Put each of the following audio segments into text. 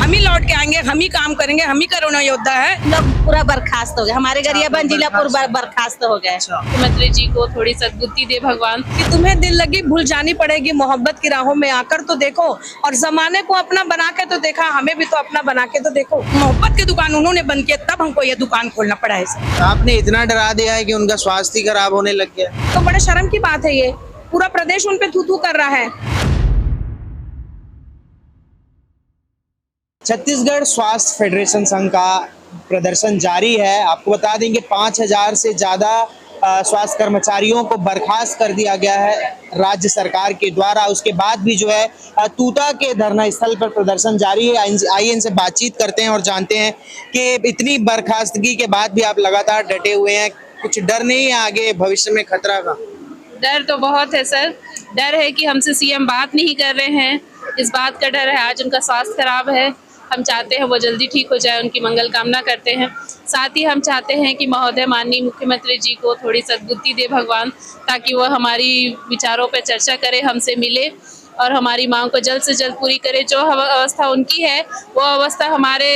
हम ही लौट के आएंगे, हम ही काम करेंगे, हम ही कोरोना योद्धा है। लोग पूरा बर्खास्त हो गए, हमारे गरियाबंद जिला पूरा बर्खास्त हो गए। मुख्यमंत्री जी को थोड़ी सद्बुद्धि दे भगवान। कि तुम्हें दिल लगी भूल जानी पड़ेगी, मोहब्बत की राहों में आकर तो देखो, और जमाने को अपना बना के तो देखा, हमें भी तो अपना बना के तो देखो। मोहब्बत की दुकान उन्होंने बंद किया, तब हमको ये दुकान खोलना पड़ा है। आपने इतना डरा दिया है कि उनका स्वास्थ्य खराब होने लग गया। तो बड़े शर्म की बात है, ये पूरा प्रदेश उन पे थू थू कर रहा है। छत्तीसगढ़ स्वास्थ्य फेडरेशन संघ का प्रदर्शन जारी है। आपको बता दें कि 5000 से ज्यादा स्वास्थ्य कर्मचारियों को बर्खास्त कर दिया गया है राज्य सरकार के द्वारा। उसके बाद भी जो है तूता के धरना स्थल पर प्रदर्शन जारी है। आइए इनसे बातचीत करते हैं और जानते हैं कि इतनी बर्खास्तगी के बाद भी आप लगातार डटे हुए हैं, कुछ डर नहीं है आगे भविष्य में खतरा का? डर तो बहुत है सर, डर है कि हमसे सीएम बात नहीं कर रहे हैं, इस बात का डर है। आज उनका स्वास्थ्य खराब है, हम चाहते हैं वो जल्दी ठीक हो जाए, उनकी मंगल कामना करते हैं। साथ ही हम चाहते हैं कि महोदय माननीय मुख्यमंत्री जी को थोड़ी सद्बुद्धि दे भगवान, ताकि वह हमारी विचारों पर चर्चा करे, हमसे मिले और हमारी मांग को जल्द से जल्द पूरी करे। जो अवस्था उनकी है वो अवस्था हमारे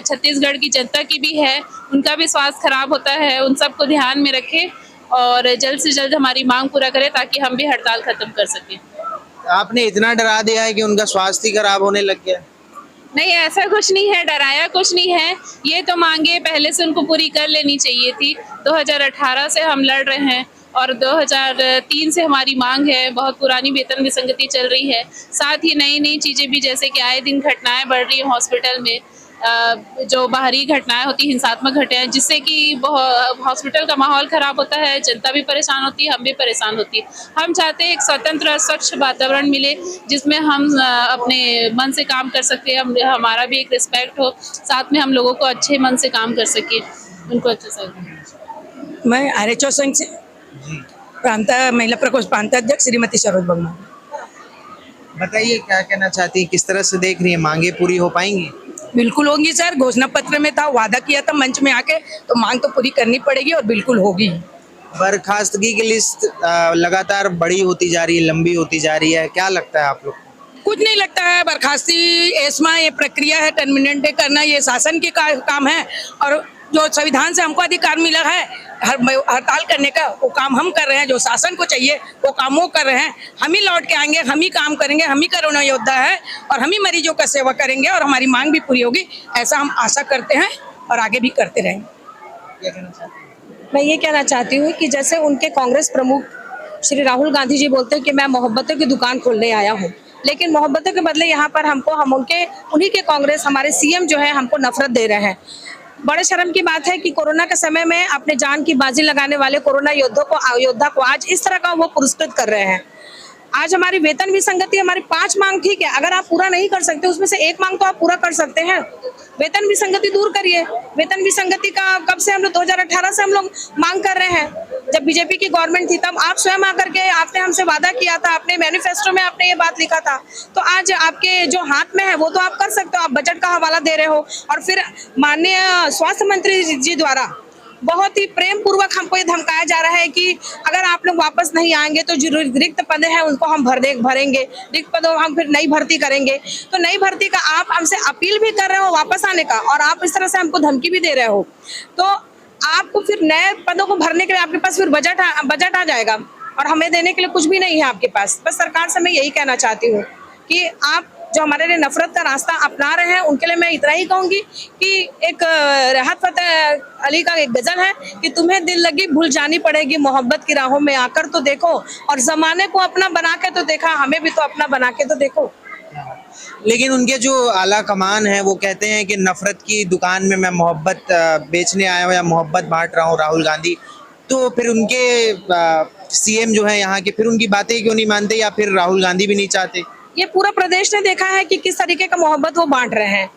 छत्तीसगढ़ की जनता की भी है, उनका भी स्वास्थ्य खराब होता है। उन सबको ध्यान में रखें और जल्द से जल्द हमारी मांग पूरा करें ताकि हम भी हड़ताल खत्म कर सकें। आपने इतना डरा दिया है कि उनका स्वास्थ्य खराब होने लग गया। नहीं, ऐसा कुछ नहीं है, डराया कुछ नहीं है। ये तो मांगे पहले से उनको पूरी कर लेनी चाहिए थी। 2018 से हम लड़ रहे हैं और 2003 से हमारी मांग है। बहुत पुरानी वेतन विसंगति चल रही है। साथ ही नई नई चीज़ें भी, जैसे कि आए दिन घटनाएं बढ़ रही हैं हॉस्पिटल में, जो बाहरी घटनाएं होती, हिंसात्मक घटनाएं, जिससे कि हॉस्पिटल का माहौल ख़राब होता है, जनता भी परेशान होती है, हम भी परेशान होती है। हम चाहते हैं एक स्वतंत्र स्वच्छ वातावरण मिले जिसमें हम अपने मन से काम कर सकें, हमारा भी एक रिस्पेक्ट हो, साथ में हम लोगों को अच्छे मन से काम कर सकें, उनको अच्छे से। मैं आरएचओ संघ से प्रांत महिला प्रकोष्ठ प्रांताध्यक्ष श्रीमती सरोज बगमा। बताइए क्या कहना चाहती हैं, किस तरह से देख रही है, मांगे पूरी हो पाएंगी? बिल्कुल होंगी सर, घोषणा पत्र में था, वादा किया था मंच में आके, तो मांग तो पूरी करनी पड़ेगी और बिल्कुल होगी। बर्खास्तगी की लिस्ट लगातार बड़ी होती जा रही है, लंबी होती जा रही है, क्या लगता है आप लोग? कुछ नहीं लगता है, बर्खास्ती एस्मा ये प्रक्रिया है, टर्मिनेट करना ये शासन के काम है, और जो संविधान से हमको अधिकार मिला है हड़ताल करने का, वो काम हम कर रहे हैं। जो शासन को चाहिए वो काम वो कर रहे हैं। हम ही लौट के आएंगे, हम ही काम करेंगे, हम ही कोरोना योद्धा है और हम ही मरीजों का सेवा करेंगे और हमारी मांग भी पूरी होगी, ऐसा हम आशा करते हैं और आगे भी करते रहेंगे। क्या कहना चाहते हैं? मैं ये कहना चाहती हूँ कि जैसे उनके कांग्रेस प्रमुख श्री राहुल गांधी जी बोलते हैं कि मैं मोहब्बतों की दुकान खोलने आया हूँ, लेकिन मोहब्बतों के बदले यहाँ पर हम उन्हीं के कांग्रेस हमारे सीएम जो है हमको नफरत दे रहे हैं। बड़े शर्म की बात है कि कोरोना के समय में अपने जान की बाजी लगाने वाले कोरोना योद्धा को आज इस तरह का वो पुरस्कृत कर रहे हैं। आज हमारी वेतन विसंगति, हमारी 5 मांग ठीक है, अगर आप पूरा नहीं कर सकते उसमें से एक मांग तो आप पूरा कर सकते हैं। वेतन विसंगति दूर करिए। वेतन विसंगति का कब से हम लोग 2018 से हम लोग मांग कर रहे हैं। जब बीजेपी की गवर्नमेंट थी तब आप स्वयं आकर के आपने हमसे वादा किया था, अपने मैनिफेस्टो में आपने ये बात लिखा था, तो आज आपके जो हाथ में है वो तो आप कर सकते हो। आप बजट का हवाला दे रहे हो और फिर माननीय स्वास्थ्य मंत्री जी द्वारा बहुत ही प्रेम पूर्वक हमको ये धमकाया जा रहा है कि अगर आप लोग वापस नहीं आएंगे तो जो रिक्त पद हैं उनको हम भरेंगे, रिक्त पदों हम फिर नई भर्ती करेंगे। तो नई भर्ती का आप हमसे अपील भी कर रहे हो वापस आने का और आप इस तरह से हमको धमकी भी दे रहे हो, तो आपको फिर नए पदों को भरने के लिए आपके पास फिर बजट आ जाएगा और हमें देने के लिए कुछ भी नहीं है आपके पास। बस सरकार से मैं यही कहना चाहती हूँ कि आप जो हमारे लिए नफरत का रास्ता अपना रहे हैं उनके लिए मैं इतना ही कहूँगी कि एक राहत फतेह अली का एक गजल है कि तुम्हें दिल लगी भूल जानी पड़ेगी, मोहब्बत की राहों में आकर तो देखो, और जमाने को अपना बना के तो देखा, हमें भी तो अपना बना के तो देखो। लेकिन उनके जो आला कमान है वो कहते हैं कि नफरत की दुकान में मैं मोहब्बत बेचने आया हूँ या मोहब्बत बांट रहा हूँ राहुल गांधी, तो फिर उनके सीएम जो है यहाँ के फिर उनकी बातें क्यों नहीं मानते, या फिर राहुल गांधी भी नहीं चाहते? ये पूरा प्रदेश ने देखा है कि किस तरीके का मोहब्बत वो बांट रहे हैं।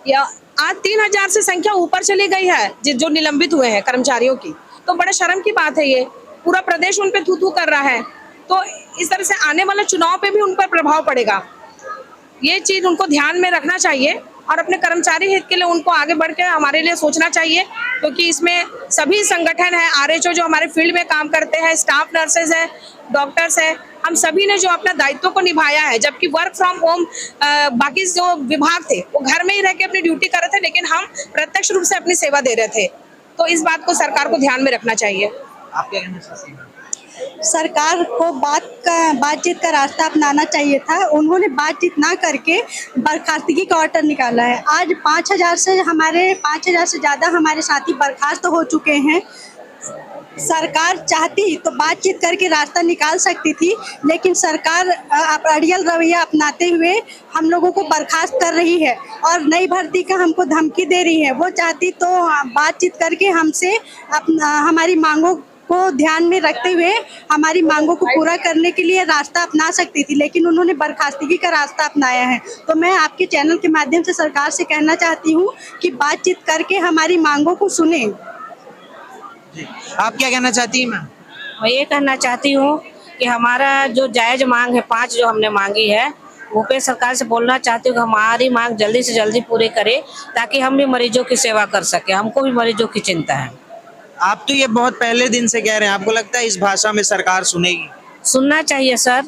या आज 3000 से संख्या ऊपर चली गई है जो निलंबित हुए हैं कर्मचारियों की, तो बड़े शर्म की बात है। ये पूरा प्रदेश उन पे थू थू कर रहा है, तो इस तरह से आने वाले चुनाव पे भी उन पर प्रभाव पड़ेगा। ये चीज उनको ध्यान में रखना चाहिए और अपने कर्मचारी हित के लिए उनको आगे बढ़ के हमारे लिए सोचना चाहिए, क्योंकि इसमें सभी संगठन है, आरएचओ जो हमारे फील्ड में काम करते हैं, स्टाफ नर्सेज है, डॉक्टर्स है, हम सभी ने जो अपना दायित्व को निभाया है, जबकि वर्क फ्रॉम होम बाकी जो विभाग थे वो घर में ही रह के अपनी ड्यूटी कर रहे थे, लेकिन हम प्रत्यक्ष रूप से अपनी सेवा दे रहे थे। तो इस बात को सरकार को ध्यान में रखना चाहिए। आप क्या कहना चाहती हैं? सरकार को बातचीत का रास्ता अपनाना चाहिए था। उन्होंने बातचीत ना करके बर्खास्तगी का ऑर्डर निकाला है। आज 5,000 से ज़्यादा हमारे साथी बर्खास्त हो चुके हैं। सरकार चाहती तो बातचीत करके रास्ता निकाल सकती थी, लेकिन सरकार अड़ियल रवैया अपनाते हुए हम लोगों को बर्खास्त कर रही है और नई भर्ती का हमको धमकी दे रही है। वो चाहती तो बातचीत करके हमसे हमारी मांगों को ध्यान में रखते हुए हमारी मांगों को पूरा करने के लिए रास्ता अपना सकती थी, लेकिन उन्होंने बर्खास्तगी का रास्ता अपनाया है। तो मैं आपके चैनल के माध्यम से सरकार से कहना चाहती हूँ कि बातचीत करके हमारी मांगों को सुने। आप क्या कहना चाहती हैं मैम? मैं ये कहना चाहती हूँ कि हमारा जो जायज मांग है 5 जो हमने मांगी है, वो पे सरकार से बोलना चाहती हूँ कि हमारी मांग जल्दी से जल्दी पूरी करे, ताकि हम भी मरीजों की सेवा कर सके। हमको भी मरीजों की चिंता है। आप तो ये बहुत पहले दिन से कह रहे हैं, आपको लगता है इस भाषा में सरकार सुनेगी? सुनना चाहिए सर,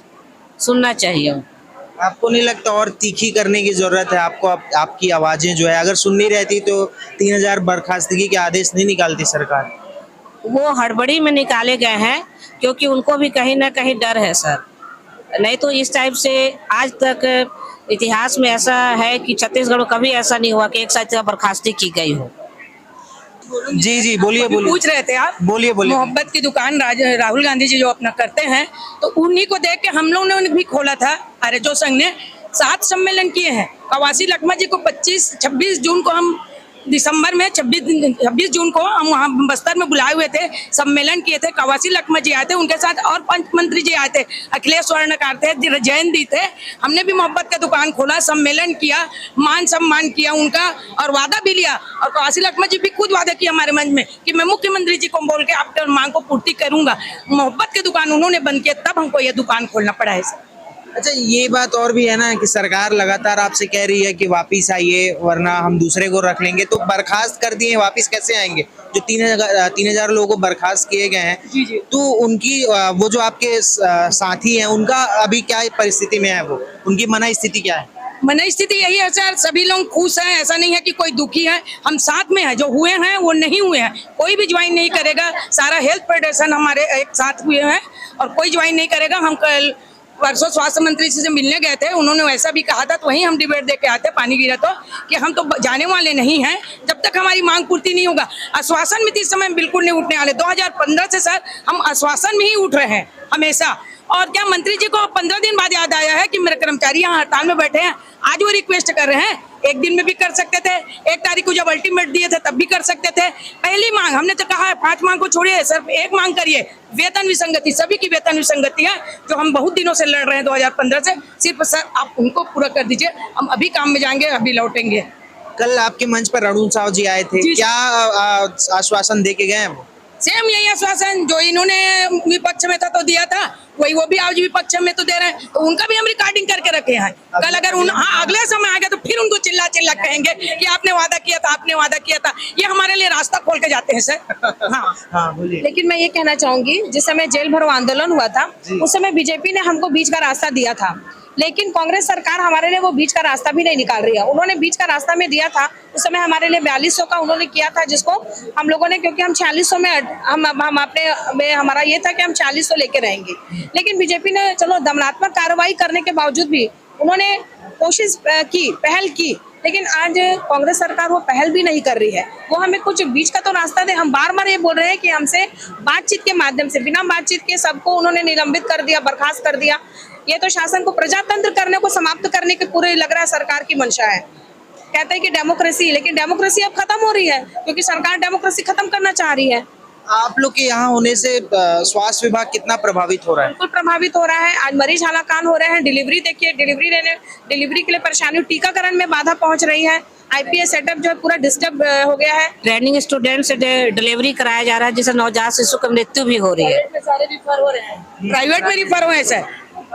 सुनना चाहिए। आपको नहीं लगता और तीखी करने की जरूरत है? आपको आपकी आवाजें जो है अगर सुननी रहती तो 3,000 बर्खास्तगी के आदेश नहीं निकालती सरकार? वो हड़बड़ी में निकाले गए हैं, क्योंकि उनको भी कहीं ना कहीं डर है सर। नहीं तो इस टाइप से आज तक इतिहास में ऐसा है कि छत्तीसगढ़ में कभी ऐसा नहीं हुआ कि एक साथ बर्खास्ती की गई हो। जी बोलिए पूछ रहे थे आप? बोलिए मोहब्बत की दुकान राहुल गांधी जी जो अपना करते हैं, तो उन्हीं को देख के हम लोगों ने भी खोला था। आरएचओ संघ ने 7 सम्मेलन किए हैं। कवासी लखमा जी को 26 जून को हम दिसंबर में 26 जून को हम वहाँ बस्तर में बुलाए हुए थे, सम्मेलन किए थे। कवासी लखमा जी आए थे, उनके साथ और 5 मंत्री जी आए थे, अखिलेश स्वर्णकार थे, जयंत दी थे। हमने भी मोहब्बत का दुकान खोला, सम्मेलन किया, मान सम्मान किया उनका और वादा भी लिया। और कवासी लखमा जी भी खुद वादा किया हमारे मंच में कि मैं मुख्यमंत्री जी को बोल के आपके मांग को पूर्ति करूंगा। मोहब्बत की दुकान उन्होंने बंद किया, तब हमको यह दुकान खोलना पड़ा है सर। अच्छा, ये बात और भी है ना कि सरकार लगातार आपसे कह रही है कि वापिस आइए वरना हम दूसरे को रख लेंगे, तो बर्खास्त कर दिए, वापिस कैसे आएंगे? जो 3,000 लोगों को बर्खास्त किए गए हैं, तो उनकी वो जो आपके साथी हैं उनका अभी क्या परिस्थिति में है? वो उनकी मना स्थिति क्या है? मन स्थिति यही है सर, सभी लोग खुश हैं, ऐसा नहीं है कि कोई दुखी है। हम साथ में हैं, जो हुए हैं वो नहीं हुए हैं कोई भी ज्वाइन नहीं करेगा। सारा हेल्थ फेडरेशन हमारे एक साथ हुए हैं और कोई ज्वाइन नहीं करेगा। हम कल परसों स्वास्थ्य मंत्री से मिलने गए थे, उन्होंने वैसा भी कहा था, तो वहीं हम डिबेट दे के आते पानी गिरा तो कि हम तो जाने वाले नहीं हैं जब तक हमारी मांग पूर्ति नहीं होगा। आश्वासन में इस समय बिल्कुल नहीं उठने वाले। 2015 से सर हम आश्वासन में ही उठ रहे हैं हमेशा। और क्या मंत्री जी को 15 दिन बाद याद आया है कि मेरे कर्मचारी यहाँ हड़ताल में बैठे हैं, आज वो रिक्वेस्ट कर रहे हैं? एक दिन में भी कर सकते थे, 1 तारीख को जब अल्टीमेट दिए थे तब भी कर सकते थे। पहली मांग हमने तो कहा है 5 मांग को छोड़िए, सिर्फ 1 मांग करिए, वेतन विसंगति। सभी की वेतन विसंगति है जो हम बहुत दिनों से लड़ रहे हैं 2015 से। सिर्फ सर आप उनको पूरा कर दीजिए, हम अभी काम में जाएंगे, अभी लौटेंगे। कल आपके मंच पर अरुण साव जी आए थे, क्या आश्वासन दे के गए हैं वो? सेम यही आश्वासन जो इन्होंने विपक्ष में था तो दिया था, वही वो भी आज विपक्ष में तो दे रहे हैं। तो उनका भी हम रिकॉर्डिंग करके रखे हैं। कल अगर अगले समय आ गया तो फिर उनको चिल्ला चिल्ला कहेंगे कि आपने वादा किया था, आपने वादा किया था। ये हमारे लिए रास्ता खोल के जाते हैं सर। हाँ बोलिए। लेकिन मैं ये कहना चाहूंगी, जिस समय जेल भरो आंदोलन हुआ था उस समय बीजेपी ने हमको बीच का रास्ता दिया था, लेकिन कांग्रेस सरकार हमारे लिए वो बीच का रास्ता भी नहीं निकाल रही है। उन्होंने बीच का रास्ता में दिया था, उस समय हमारे लिए 4200 का उन्होंने किया था, जिसको हम लोगों ने, क्योंकि हम 4600 में हम अपने में हमारा ये था कि हम 4600 लेके रहेंगे। लेकिन बीजेपी ने चलो दमनात्मक कार्रवाई करने के बावजूद भी उन्होंने कोशिश की, पहल की, लेकिन आज कांग्रेस सरकार वो पहल भी नहीं कर रही है। वो हमें कुछ बीच का तो रास्ता दे। हम बार बार ये बोल रहे हैं कि हमसे बातचीत के माध्यम से, बिना बातचीत के सबको उन्होंने निलंबित कर दिया, बर्खास्त कर दिया। ये तो शासन को प्रजातंत्र करने को समाप्त करने के पूरे लग रहा है सरकार की मंशा है। कहते हैं कि डेमोक्रेसी, लेकिन डेमोक्रेसी अब खत्म हो रही है क्योंकि सरकार डेमोक्रेसी खत्म करना चाह रही है। आप लोग के यहाँ होने से स्वास्थ्य विभाग कितना प्रभावित हो रहा है? बिल्कुल प्रभावित हो रहा है। आज मरीज हालाकान हो रहे हैं। डिलीवरी देखिए, डिलीवरी के लिए परेशानी, टीकाकरण में बाधा पहुंच रही है। आईपीएस सेटअप जो है पूरा डिस्टर्ब हो गया है। ट्रेनिंग स्टूडेंट से डिलीवरी कराया जा रहा है, जिससे नवजात शिशु की मृत्यु भी हो रही है। प्राइवेट में रिफर हुए हैं सर।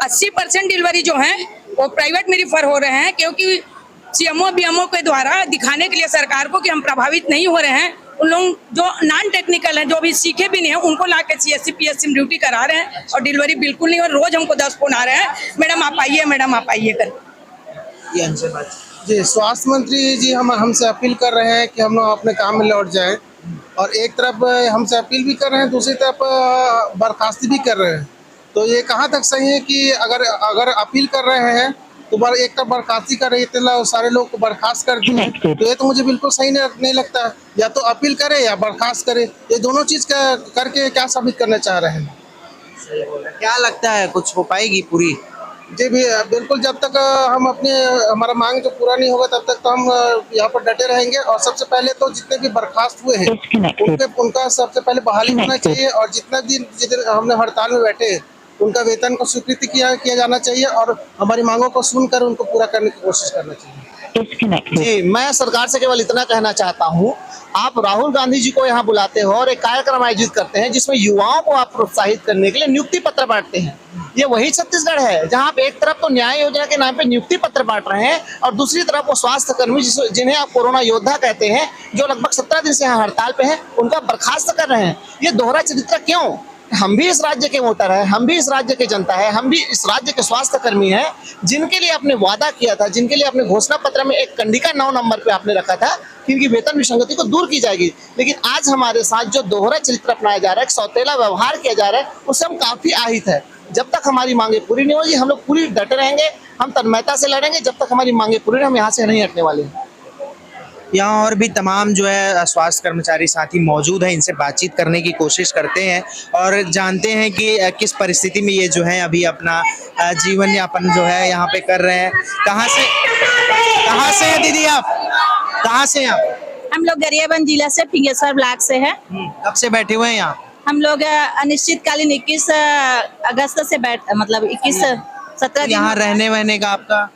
80% डिलीवरी जो है वो प्राइवेट में रिफर हो रहे हैं, क्योंकि सीएमओ बीएमओ के द्वारा दिखाने के लिए सरकार को कि हम प्रभावित नहीं हो रहे हैं, उन लोग जो नॉन टेक्निकल हैं, जो भी सीखे भी नहीं है, उनको ला के CSC PSC में ड्यूटी करा रहे हैं और डिलीवरी बिल्कुल नहीं हो। रोज हमको 10 फोन आ रहे हैं, मैडम आप आइए, मैडम आप आइए कर। ये हमसे बात जी, स्वास्थ्य मंत्री जी हमसे अपील कर रहे हैं कि हम लोग अपने काम में लौट जाएं, और एक तरफ हमसे अपील भी कर रहे हैं, दूसरी तरफ बर्खास्ती भी कर रहे हैं। तो ये कहाँ तक सही है कि अगर अपील कर रहे हैं तो एक तरफ बर्खास्ती कर रही है, इतने सारे लोग को बर्खास्त कर दिए, तो ये तो मुझे बिल्कुल सही नहीं लगता है। या तो अपील करे या बर्खास्त करे, ये दोनों चीज़ करके क्या साबित करना चाह रहे हैं? क्या लगता है कुछ हो पाएगी पूरी? जी भी बिल्कुल, जब तक हमारा मांग जो पूरा नहीं होगा तब तक तो हम यहाँ पर डटे रहेंगे। और सबसे पहले तो जितने भी बर्खास्त हुए हैं उनका सबसे पहले बहाली होना चाहिए, और जितने हमने हड़ताल में बैठे हैं उनका वेतन को स्वीकृति किया जाना चाहिए, और हमारी मांगों को सुनकर उनको पूरा करने की कोशिश करना चाहिए। जी, मैं सरकार से केवल इतना कहना चाहता हूँ, आप राहुल गांधी जी को यहाँ बुलाते हो और एक कार्यक्रम आयोजित करते हैं जिसमें युवाओं को आप प्रोत्साहित करने के लिए नियुक्ति पत्र बांटते हैं। ये वही छत्तीसगढ़ है जहाँ आप एक तरफ तो न्याय योजना के नाम पे नियुक्ति पत्र बांट रहे हैं और दूसरी तरफ वो स्वास्थ्य कर्मी जिन्हें आप कोरोना योद्धा कहते हैं, जो लगभग 17 दिन से यहाँ हड़ताल पे हैं, उनका बर्खास्त कर रहे हैं। ये दोहरा चरित्र क्यों? हम भी इस राज्य के वोटर हैं, हम भी इस राज्य के जनता है, हम भी इस राज्य के स्वास्थ्य कर्मी हैं, जिनके लिए आपने वादा किया था, जिनके लिए अपने घोषणा पत्र में एक कंडिका 9 नंबर पे आपने रखा था कि इनकी वेतन विसंगति को दूर की जाएगी। लेकिन आज हमारे साथ जो दोहरा चरित्र अपनाया जा रहा है, सौतेला व्यवहार किया जा रहा है, उससे हम काफी আহিत है। जब तक हमारी मांगे पूरी नहीं होगी, हम लोग पूरी डटे रहेंगे, हम तन्मयता से लड़ेंगे। जब तक हमारी मांगे पूरी नहीं, हम यहाँ से नहीं हटने वाले हैं। यहाँ और भी तमाम जो है स्वास्थ्य कर्मचारी साथी मौजूद हैं, इनसे बातचीत करने की कोशिश करते हैं और जानते हैं कि किस परिस्थिति में ये जो है अभी अपना जीवन यापन जो है यहाँ पे कर रहे हैं। कहाँ से हैं दीदी आप? कहाँ से हैं आप? हम लोग गरियाबंद जिला से, फिंगेश्वर ब्लॉक से है। कब से बैठे हुए हैं यहाँ? हम लोग अनिश्चितकालीन 21 अगस्त से मतलब 21-17 यहाँ रहने वहने का आपका?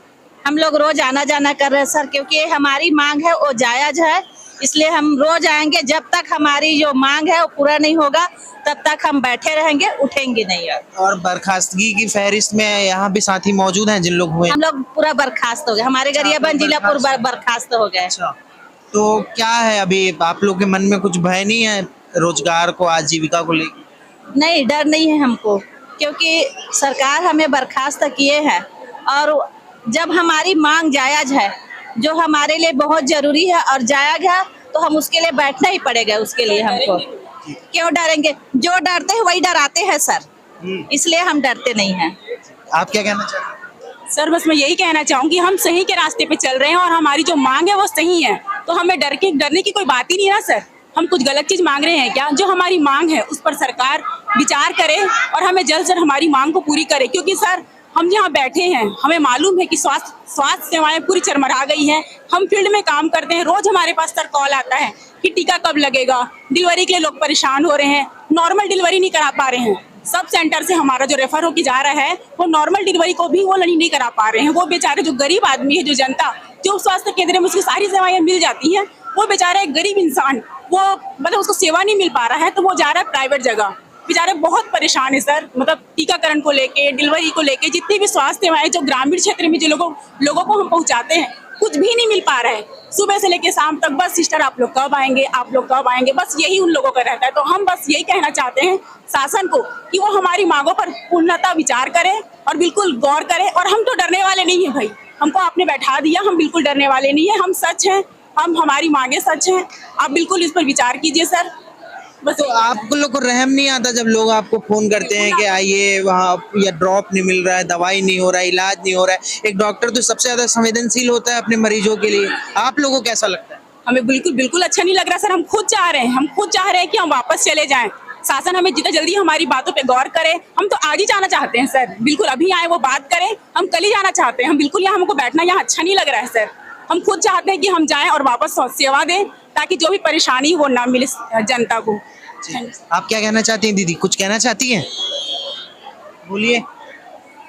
हम लोग रोज आना जाना कर रहे हैं सर, क्योंकि हमारी मांग है वो जायज है, इसलिए हम रोज आएंगे। जब तक हमारी जो मांग है वो पूरा नहीं होगा तब तक हम बैठे रहेंगे, उठेंगे नहीं। और बर्खास्तगी की फहरिस्त में यहाँ भी साथी मौजूद हैं जिन लोग हुए? हम लोग पूरा बर्खास्त हो गए, हमारे गरियाबंद जिला पूरा बर्खास्त हो गए। तो क्या है अभी आप लोग के मन में कुछ भय नहीं है रोजगार को, आजीविका को लेकर? नहीं, डर नहीं है हमको, क्योंकि सरकार हमें बर्खास्त किए हैं और जब हमारी मांग जायज है, जो हमारे लिए बहुत जरूरी है और जायज है, तो हम उसके लिए बैठना ही पड़ेगा। उसके लिए हमको क्यों डरेंगे? जो डरते हैं वही डराते हैं सर, इसलिए हम डरते नहीं हैं। आप क्या कहना चाहते हैं? सर बस मैं यही कहना चाहूंगी, हम सही के रास्ते पे चल रहे हैं और हमारी जो मांग है वो सही है, तो हमें डरने की कोई बात ही नहीं है ना सर। हम कुछ गलत चीज मांग रहे हैं क्या? जो हमारी मांग है उस पर सरकार विचार करे और हमें जल्द से हमारी मांग को पूरी करे, क्योंकि सर हम यहाँ बैठे हैं, हमें मालूम है कि स्वास्थ्य सेवाएं पूरी चरमरा गई हैं। हम फील्ड में काम करते हैं, रोज हमारे पास सर कॉल आता है कि टीका कब लगेगा, डिलीवरी के लिए लोग परेशान हो रहे हैं, नॉर्मल डिलीवरी नहीं करा पा रहे हैं। सब सेंटर से हमारा जो रेफर होकर जा रहा है वो नॉर्मल डिलीवरी को भी वो नहीं करा पा रहे हैं। वो बेचारे जो गरीब आदमी है, जो जनता, जो स्वास्थ्य केंद्र में उसकी सारी सेवाएं मिल जाती हैं, वो बेचारा एक गरीब इंसान, वो मतलब उसको सेवा नहीं मिल पा रहा है, तो वो जा रहा है प्राइवेट जगह। बेचारे बहुत परेशान है सर, मतलब टीकाकरण को लेके, डिलीवरी को लेके, जितनी भी स्वास्थ्य सेवाएं जो ग्रामीण क्षेत्र में जो लोगों को हम पहुंचाते हैं, कुछ भी नहीं मिल पा रहा है। सुबह से लेके शाम तक बस सिस्टर आप लोग कब आएंगे, आप लोग कब आएंगे, बस यही उन लोगों का रहता है। तो हम बस यही कहना चाहते हैं शासन को कि वो हमारी मांगों पर पूर्णतः विचार करे और बिल्कुल गौर करे। और हम तो डरने वाले नहीं है भाई, हमको आपने बैठा दिया, हम बिल्कुल डरने वाले नहीं है, हम सच हैं, हमारी मांगे सच हैं। आप बिल्कुल इस पर विचार कीजिए सर। बस तो आप लोग को रहम नहीं आता जब लोग आपको फोन करते हैं कि आइए वहाँ, या ड्रॉप नहीं मिल रहा है, दवाई नहीं हो रहा है, इलाज नहीं हो रहा है? एक डॉक्टर तो सबसे ज्यादा संवेदनशील होता है अपने मरीजों के लिए। आप लोगों को कैसा लगता है? हमें बिल्कुल अच्छा नहीं लग रहा सर। हम खुद चाह रहे हैं कि हम वापस चले जाएं। शासन हमें जितना जल्दी हमारी बातों पे गौर करे। हम तो आज ही जाना चाहते हैं सर, बिल्कुल अभी आए वो बात करें, हम कल ही जाना चाहते हैं। हम बिल्कुल यहाँ हमको बैठना यहाँ अच्छा नहीं लग रहा है सर। हम खुद चाहते हैं कि हम जाएं और वापस सेवा दें, ताकि जो भी परेशानी वो ना मिले जनता को। आप क्या कहना चाहती हैं दीदी? कुछ कहना चाहती हैं? बोलिए।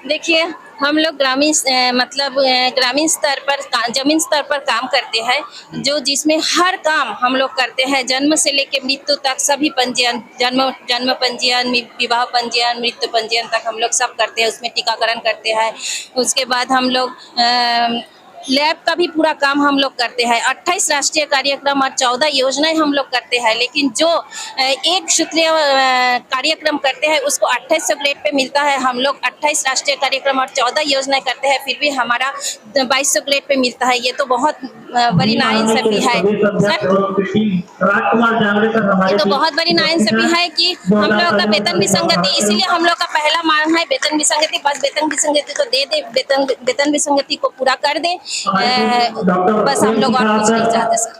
देखिए, हम लोग ग्रामीण स्तर पर, जमीन स्तर पर काम करते हैं, जो जिसमें हर काम हम लोग करते हैं, जन्म से लेके मृत्यु तक सभी पंजीयन, जन्म पंजीयन, विवाह पंजीयन, मृत्यु पंजीयन तक हम लोग सब करते हैं। उसमें टीकाकरण करते हैं। उसके बाद हम लोग लैब का भी पूरा काम हम लोग करते हैं। 28 राष्ट्रीय कार्यक्रम और 14 योजनाएं हम लोग करते हैं, लेकिन जो एक सूत्रीय कार्यक्रम करते हैं उसको 2800 ग्रेड पे मिलता है। हम लोग 28 राष्ट्रीय कार्यक्रम और 14 योजनाएं करते हैं, फिर भी हमारा 2200 ग्रेड पे मिलता है। ये तो बहुत बड़ी नाइंसाफी है सर। ये तो बहुत बड़ी नाइंसाफी है कि हम लोग का वेतन विसंगति, इसीलिए हम लोग का पहला मांग है वेतन विसंगति। बस वेतन विसंगति को दे दे, वेतन विसंगति को पूरा कर दे, बस हम लोग और कुछ नहीं चाहते सर।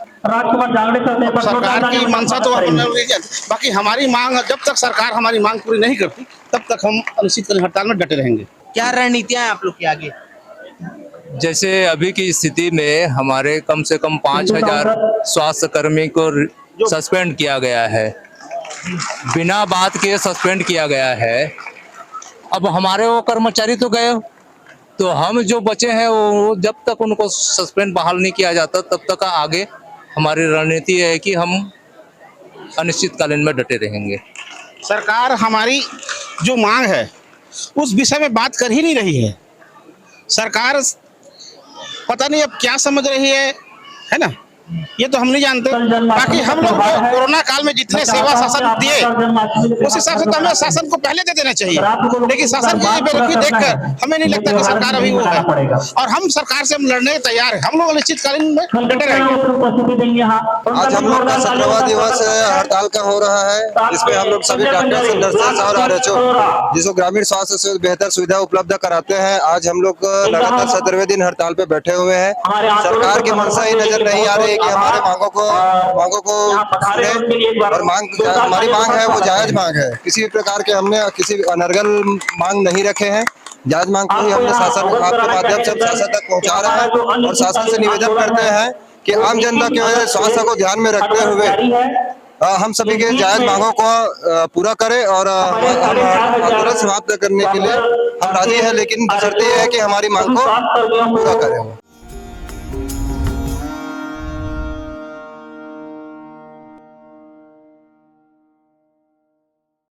सरकार की मंशा तो बाकी हमारी मांग, जब तक सरकार हमारी मांग पूरी नहीं करती तब तक हम अनिश्चितकालीन हड़ताल में डटे रहेंगे। क्या रणनीतियां हैं आप लोग की आगे? जैसे अभी की स्थिति में हमारे कम से कम 5000 स्वास्थ्य कर्मी को सस्पेंड किया गया है, बिना बात के सस्पेंड किया गया है। अब हमारे वो कर्मचारी तो गए, तो हम जो बचे हैं वो जब तक उनको सस्पेंड बहाल नहीं किया जाता तब तक आगे हमारी रणनीति है कि हम अनिश्चितकालीन में डटे रहेंगे। सरकार हमारी जो मांग है उस विषय में बात कर ही नहीं रही है। सरकार पता नहीं अब क्या समझ रही है ना, ये तो हम नहीं जानते। बाकी हम लोग कोरोना काल में जितने सेवा शासन दिए उस हिसाब से तो हमें शासन को पहले दे देना चाहिए, लेकिन शासन की बेरुखी देखकर हमें नहीं लगता कि सरकार अभी वो है। और हम सरकार से हम लड़ने तैयार हैं, हम लोग अनिश्चितकालीन में डटे रहेंगे। आज हम लोग का 17वां दिवस हड़ताल का हो रहा है, जिसमें हम लोग सभी डॉक्टर्स, नर्सेस और आरएचओ जिसको ग्रामीण स्वास्थ्य से बेहतर सुविधा उपलब्ध कराते हैं, आज हम लोग लगातार 17वें दिन हड़ताल पे बैठे हुए हैं। सरकार की मंशा ही नजर नहीं आ रही कि हमारे मांगों को सुने, और हमारी मांग है वो जायज मांग है। किसी भी प्रकार के हमने किसी अनर्गल मांग नहीं रखे हैं, जायज मांग को ही हमने शासन आपके माध्यम से शासन तक पहुंचा रहे हैं। और शासन से निवेदन करते हैं कि आम जनता के स्वास्थ्य को ध्यान में रखते हुए हम सभी के जायज मांगों को पूरा करें, और आंदोलन समाप्त करने के लिए हम राजी हैं, लेकिन शर्त यह है कि हमारी मांग को पूरा करें।